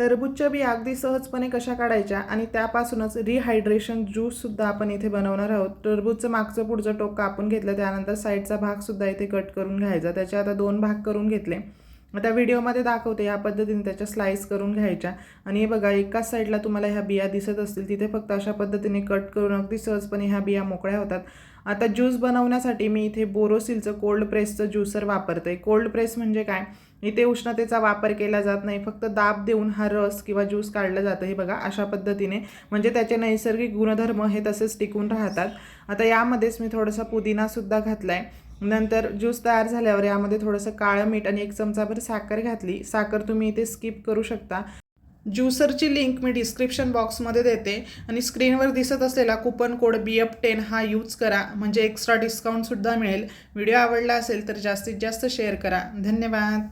टरबूजच्या बिया अगदी सहजपणे कशा काढायच्या आणि त्यापासूनच रिहायड्रेशन ज्यूससुद्धा आपण इथे बनवणार आहोत। टरबूजचं मागचं पुढचं टोक कापून घेतलं, त्यानंतर साईडचा भागसुद्धा इथे कट करून घ्यायचा। त्याचे आता 2 भाग करून घेतले। आता व्हिडिओमध्ये दाखवते या पद्धतीने त्याच्या स्लाइस करून घ्यायच्या। आणि हे बघा, एकाच साईडला तुम्हाला ह्या बिया दिसत असतील, तिथे फक्त अशा पद्धतीने कट करून अगदी सहजपणे ह्या बिया मोकळ्या होतात। आता ज्यूस बनवण्यासाठी मी इथे बोरोसिलचं कोल्ड प्रेसचं ज्युसर वापरते। कोल्ड प्रेस म्हणजे काय, इथे उष्णतेचा वापर केला जात नाही, फक्त दाब देऊन हा रस किंवा ज्यूस काढलं जातं। हे बघा अशा पद्धतीने, म्हणजे त्याचे नैसर्गिक गुणधर्म हे तसेच टिकून राहतात। आता यामध्येच मी थोडासा पुदिनासुद्धा घातला आहे। नंतर ज्यूस तयार झाल्यावर यामध्ये थोडंसं काळं मीठ आणि 1 चमचाभर साखर घातली। साखर तुम्ही इथे स्किप करू शकता। ज्युसरची लिंक मी डिस्क्रिप्शन बॉक्समध्ये देते आणि स्क्रीनवर दिसत असलेला कुपन कोड BF10 हा यूज करा, म्हणजे एक्स्ट्रा डिस्काउंटसुद्धा मिळेल। व्हिडिओ आवडला असेल तर जास्तीत जास्त शेअर करा। धन्यवाद।